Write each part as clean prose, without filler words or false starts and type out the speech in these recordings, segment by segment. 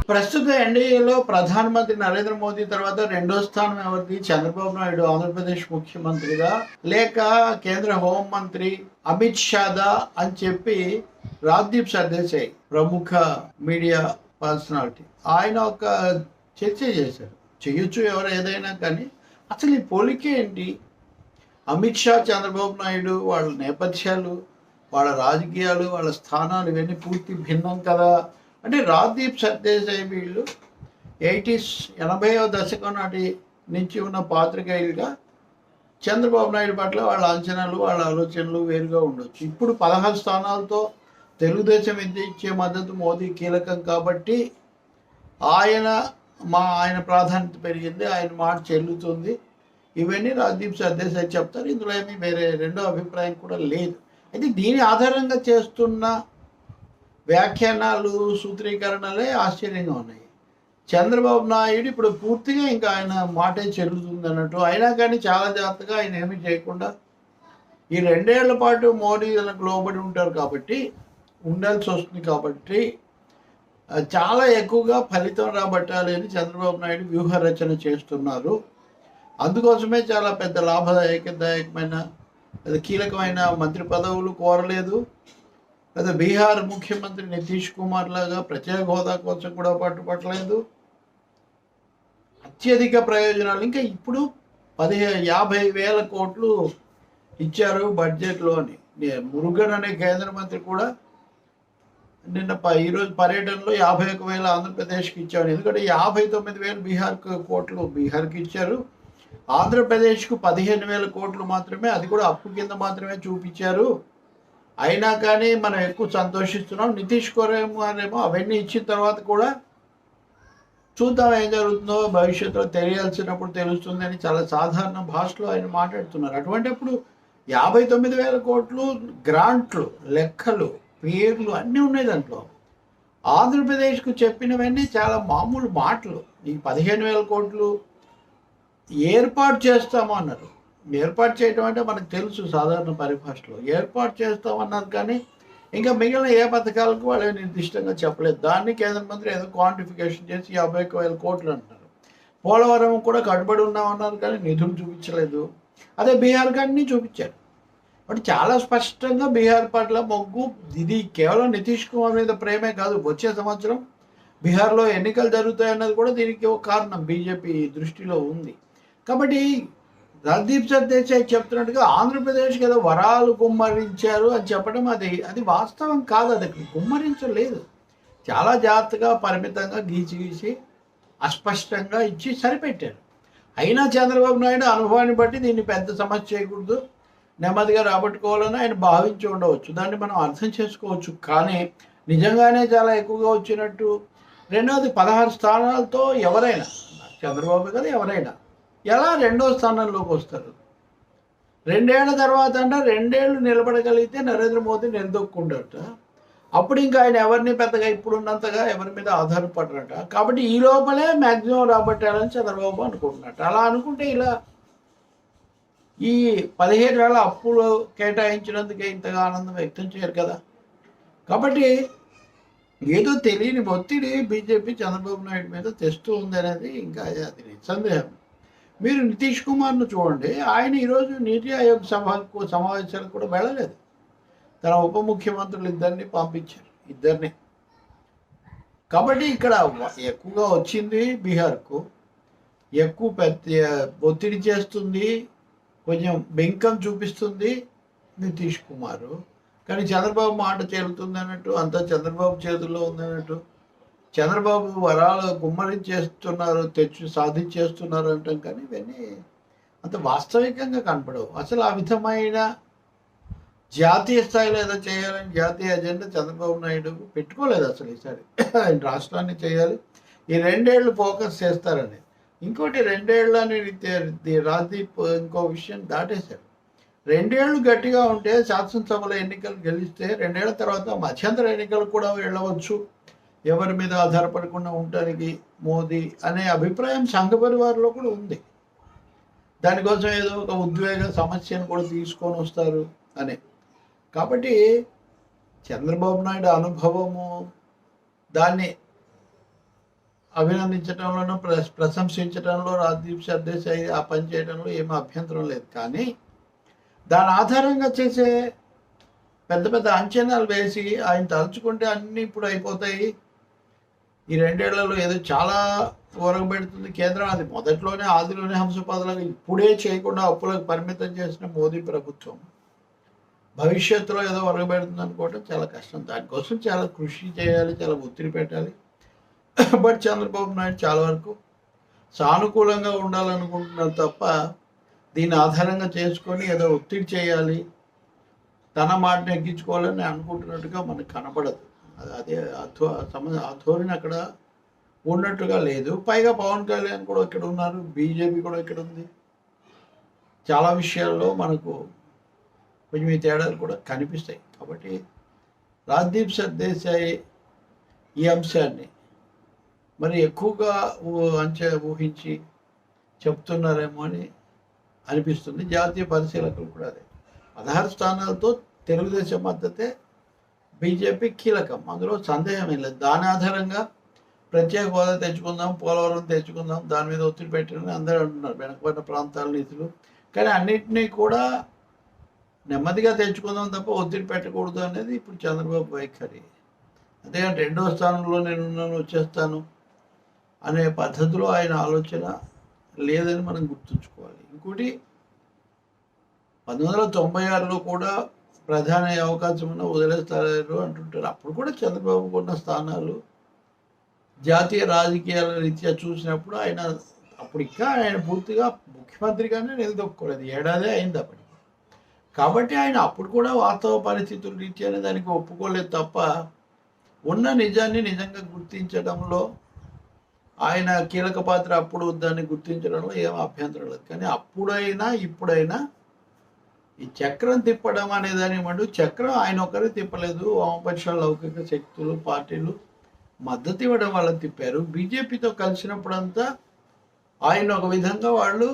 ప్రస్తుత ఎన్డీఏలో ప్రధానమంత్రి నరేంద్ర మోదీ తర్వాత రెండో స్థానం ఎవరిది? చంద్రబాబు నాయుడు ఆంధ్రప్రదేశ్ ముఖ్యమంత్రిగా, లేక కేంద్ర హోంమంత్రి అమిత్ షాదా అని చెప్పి రాజ్దీప్ సర్దేశాయ్ ప్రముఖ మీడియా పర్సనాలిటీ ఆయన ఒక చర్చ చేశారు. చేయొచ్చు ఎవరు ఏదైనా, కానీ అసలు ఈ పోలికే ఏంటి? అమిత్ షా, చంద్రబాబు నాయుడు వాళ్ళ నేపథ్యాలు, వాళ్ళ రాజకీయాలు, వాళ్ళ స్థానాలు ఇవన్నీ పూర్తి భిన్నం కదా. అంటే రాజ్దీప్ సర్దేశాయ్ వీళ్ళు 80వ దశకం నాటి నుంచి ఉన్న పాత్రికేయులుగా చంద్రబాబు నాయుడు పట్ల వాళ్ళ అంచనాలు, వాళ్ళ ఆలోచనలు వేరుగా ఉండొచ్చు. ఇప్పుడు 16 స్థానాలతో తెలుగుదేశం ఇచ్చే మద్దతు మోదీ కీలకం కాబట్టి ఆయన ప్రాధాన్యత పెరిగింది, ఆయన మాట చెల్లుతుంది. ఇవన్నీ రాజ్దీప్ సర్దేశాయ్ చెప్తారు. ఇందులో ఏమీ వేరే రెండో అభిప్రాయం కూడా లేదు. అయితే దీని ఆధారంగా చేస్తున్న వ్యాఖ్యానాలు, సూత్రీకరణలే ఆశ్చర్యంగా ఉన్నాయి. చంద్రబాబు నాయుడు ఇప్పుడు పూర్తిగా ఇంకా ఆయన మాటే చెల్లుతుంది అన్నట్టు, అయినా కానీ చాలా జాగ్రత్తగా ఆయన ఏమీ చేయకుండా ఈ 2 ఏళ్ల పాటు మోడీ లోబడి ఉంటారు కాబట్టి, ఉండాల్సి వస్తుంది కాబట్టి చాలా ఎక్కువగా ఫలితం రాబట్టాలి అని చంద్రబాబు నాయుడు వ్యూహ రచన చేస్తున్నారు. అందుకోసమే చాలా పెద్ద లాభదాయకమైన కీలకమైన మంత్రి పదవులు కోరలేదు. లేదా బీహార్ ముఖ్యమంత్రి నితీష్ కుమార్ లాగా ప్రత్యేక హోదా కోసం కూడా పట్టుపట్టలేదు. అత్యధిక ప్రయోజనాలు ఇంకా ఇప్పుడు 50,000 కోట్లు ఇచ్చారు బడ్జెట్లో అని. మురుగన్ అనే కేంద్ర మంత్రి కూడా నిన్న ఈరోజు పర్యటనలో 51,000 ఆంధ్రప్రదేశ్కి ఇచ్చారు. ఎందుకంటే 59,000 కోట్లు బీహార్కి ఇచ్చారు. ఆంధ్రప్రదేశ్కు 15,000 కోట్లు మాత్రమే, అది కూడా అప్పు కింద మాత్రమే చూపించారు. అయినా కానీ మనం ఎక్కువ సంతోషిస్తున్నాం. నితీష్ కుమార్ ఏమో అవన్నీ ఇచ్చిన తర్వాత కూడా చూద్దాం ఏం జరుగుతుందో, భవిష్యత్తులో తెలియాల్సినప్పుడు తెలుస్తుంది అని చాలా సాధారణ భాషలో ఆయన మాట్లాడుతున్నారు. అటువంటిప్పుడు 59,000 కోట్లు గ్రాంట్లు, లెక్కలు, పేర్లు అన్నీ ఉన్నాయి దాంట్లో. ఆంధ్రప్రదేశ్కు చెప్పినవన్నీ చాలా మామూలు మాటలు. ఈ 15,000 కోట్లు ఏర్పాటు చేస్తాము అన్నారు. ఏర్పాటు చేయడం అంటే మనకు తెలుసు, సాధారణ పరిభాషలో ఏర్పాటు చేస్తామన్నారు. కానీ ఇంకా మిగిలిన ఏ పథకాలకు వాళ్ళు నిర్దిష్టంగా చెప్పలేదు. దాన్ని కేంద్ర మంత్రి ఏదో క్వాంటిఫికేషన్ చేసి 51,000 కోట్లు అంటారు. పోలవరం కూడా కట్టుబడి ఉన్నామన్నారు, కానీ నిధులు చూపించలేదు. అదే బీహార్కి అన్నీ చూపించారు. బట్ చాలా స్పష్టంగా బీహార్ పట్ల మొగ్గు. ఇది కేవలం నితీష్ కుమార్ మీద ప్రేమే కాదు, వచ్చే సంవత్సరం బీహార్లో ఎన్నికలు జరుగుతాయన్నది కూడా దీనికి ఒక కారణం బీజేపీ దృష్టిలో ఉంది. కాబట్టి రాజ్దీప్ సర్దేశాయ్ చెప్తున్నట్టుగా ఆంధ్రప్రదేశ్కి ఏదో వరాలు గుమ్మరించారు అని చెప్పడం అది వాస్తవం కాదు. అది గుమ్మరించలేదు. చాలా జాగ్రత్తగా, పరిమితంగా గీసి అస్పష్టంగా ఇచ్చి సరిపెట్టారు. అయినా చంద్రబాబు నాయుడు అనుభవాన్ని బట్టి దీన్ని పెద్ద సమస్య చేయకూడదు, నెమ్మదిగా రాబట్టుకోవాలని ఆయన భావించి ఉండవచ్చు. దాన్ని మనం అర్థం చేసుకోవచ్చు. కానీ నిజంగానే చాలా ఎక్కువగా వచ్చినట్టు. రెండవది 16 స్థానాలతో ఎవరైనా, చంద్రబాబు కదా ఎవరైనా, ఎలా రెండో స్థానంలోకి వస్తారు? 2 ఏళ్ల తర్వాత అంటే 2 ఏళ్ళు నిలబడగలిగితే నరేంద్ర మోదీ నిలదొక్కుంటారట. అప్పుడు ఇంకా ఆయన ఎవరిని పెద్దగా ఇప్పుడున్నంతగా ఎవరి మీద ఆధారపడరట. కాబట్టి ఈ లోపలే మ్యాక్సిమం రాబట్టాలని చంద్రబాబు అనుకుంటున్నట్టు. అలా అనుకుంటే ఇలా ఈ 15,000 అప్పులు కేటాయించినందుకే ఇంతగా ఆనందం వ్యక్తం చేయరు కదా. కాబట్టి ఏదో తెలియని ఒత్తిడి బీజేపీ చంద్రబాబు నాయుడు మీద తెస్తూ ఉంది అనేది ఇంకా అది నిస్సందేహం. మీరు నితీష్ కుమార్ను చూడండి, ఆయన ఈరోజు నీతి ఆయోగ్ సమావేశాలకు కూడా వెళ్ళలేదు. తన ఉప ముఖ్యమంత్రులు ఇద్దరిని పంపించారు, ఇద్దరిని. కాబట్టి ఇక్కడ ఎక్కువగా వచ్చింది బీహార్కు, ఎక్కువ ఒత్తిడి చేస్తుంది, కొంచెం బెంకం చూపిస్తుంది నితీష్ కుమారు. కానీ చంద్రబాబు మాట తేలుతుంది అన్నట్టు, అంతా చంద్రబాబు చేతుల్లో ఉందన్నట్టు, చంద్రబాబు వరాలు గుమ్మరించేస్తున్నారు, సాధించేస్తున్నారు అంటాం. కానీ ఇవన్నీ అంత వాస్తవికంగా కనపడవు. అసలు ఆ విధమైన జాతీయ స్థాయిలో ఏదో చేయాలని జాతీయ ఎజెండా చంద్రబాబు నాయుడు పెట్టుకోలేదు అసలు. ఈసారి ఆయన రాష్ట్రాన్ని చేయాలి, ఈ 2 ఏళ్ళు ఫోకస్ చేస్తారని. ఇంకోటి 2 ఏళ్ళని రాజ్దీప్ ఇంకో విషయం దాటేశారు. 2 ఏళ్ళు గట్టిగా ఉంటే శాసనసభలో ఎన్నికలు గెలిస్తే 2 ఏళ్ల తర్వాత మధ్యంతర ఎన్నికలు కూడా వెళ్ళవచ్చు, ఎవరి మీద ఆధారపడకుండా ఉండడానికి మోదీ అనే అభిప్రాయం సంఘ పరివారంలో కూడా ఉంది. దానికోసం ఏదో ఒక ఉద్వేగ సమస్యను కూడా తీసుకొని వస్తారు అని. కాబట్టి చంద్రబాబు నాయుడు అనుభవము దాన్ని అభినందించడంలోనూ ప్రశంసించడంలో రాజ్దీప్ సర్దేశాయి ఆ పని చేయడంలో ఏమీ అభ్యంతరం లేదు. కానీ దాని ఆధారంగా చేసే పెద్ద పెద్ద అంచనాలు వేసి ఆయన తలుచుకుంటే అన్నీ ఇప్పుడు అయిపోతాయి, ఈ 2 ఏళ్లలో ఏదో చాలా ఒరగబెడుతుంది కేంద్రం, అది మొదట్లోనే ఆదిలోనే హంసపాదులకు ఇప్పుడే చేయకుండా అప్పులకు పరిమితం చేసిన మోదీ ప్రభుత్వం భవిష్యత్తులో ఏదో ఒరగబెడుతుంది అనుకోవడం చాలా కష్టం. దానికోసం చాలా కృషి చేయాలి, చాలా ఒత్తిడి పెట్టాలి. బట్ చంద్రబాబు నాయుడు చాలా వరకు సానుకూలంగా ఉండాలనుకుంటున్నారు తప్ప దీన్ని ఆధారంగా చేసుకొని ఏదో ఒత్తిడి చేయాలి, తన మాటను ఎక్కించుకోవాలని అనుకుంటున్నట్టుగా మనకు కనబడదు. అదే ధోరణి అక్కడ ఉన్నట్టుగా లేదు. పైగా పవన్ కళ్యాణ్ కూడా ఇక్కడ ఉన్నారు, బీజేపీ కూడా ఇక్కడ ఉంది. చాలా విషయాల్లో మనకు కొంచెం ఈ తేడాలు కూడా కనిపిస్తాయి. కాబట్టి రాజ్దీప్ సర్దేశాయి ఈ అంశాన్ని మరి ఎక్కువగా ఊహించి చెప్తున్నారేమో అని అనిపిస్తుంది. జాతీయ పరిశీలకులు కూడా అదే. 16 స్థానాలతో తెలుగుదేశం మద్దతే బీజేపీ కీలకం, అందులో సందేహం లేదు. దాని ఆధారంగా ప్రత్యేక హోదా తెచ్చుకుందాం, పోలవరం తెచ్చుకుందాం, దాని మీద ఒత్తిడి పెట్టినని అందరూ అంటున్నారు, వెనకబడిన ప్రాంతాల నిధులు. కానీ అన్నింటినీ కూడా నెమ్మదిగా తెచ్చుకుందాం తప్ప ఒత్తిడి పెట్టకూడదు అనేది ఇప్పుడు చంద్రబాబు వైఖరి. అంతేగాని 2వ స్థానంలో నేనున్నాను వచ్చేస్తాను అనే పద్ధతిలో ఆయన ఆలోచన లేదని మనం గుర్తుంచుకోవాలి. ఇంకోటి 1996లో కూడా ప్రధాని అయ్యే అవకాశం ఉన్న వదిలేస్తారు అంటుంటారు. అప్పుడు కూడా చంద్రబాబుకు ఉన్న స్థానాలు జాతీయ రాజకీయాల రీత్యా చూసినప్పుడు ఆయన అప్పుడు ఇంకా ఆయన పూర్తిగా ముఖ్యమంత్రిగానే నిలదొక్కోలేదు, ఏడాదే అయింది అప్పటికి. కాబట్టి ఆయన అప్పుడు కూడా వాస్తవ పరిస్థితుల రీత్యానే దానికి ఒప్పుకోలేదు తప్ప ఉన్న నిజాన్ని నిజంగా గుర్తించడంలో ఆయన కీలక పాత్ర అప్పుడు దాన్ని గుర్తించడంలో ఏం అభ్యంతరం లేదు. కానీ అప్పుడైనా ఇప్పుడైనా ఈ చక్రం తిప్పడం అనేదాని మటు చక్రం ఆయన ఒకరే తిప్పలేదు, వామపక్ష లౌకిక శక్తులు పార్టీలు మద్దతు ఇవ్వడం వల్ల తిప్పారు. బీజేపీతో కలిసినప్పుడంతా ఆయన ఒక విధంగా వాళ్ళు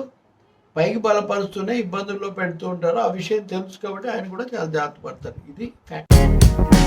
పైకి బలపరుస్తూనే ఇబ్బందుల్లో పెడుతూ ఉంటారు. ఆ విషయం తెలుసు కాబట్టి ఆయన కూడా చాలా జాగ్రత్త పడతారు. ఇది ఫ్యాక్ట్.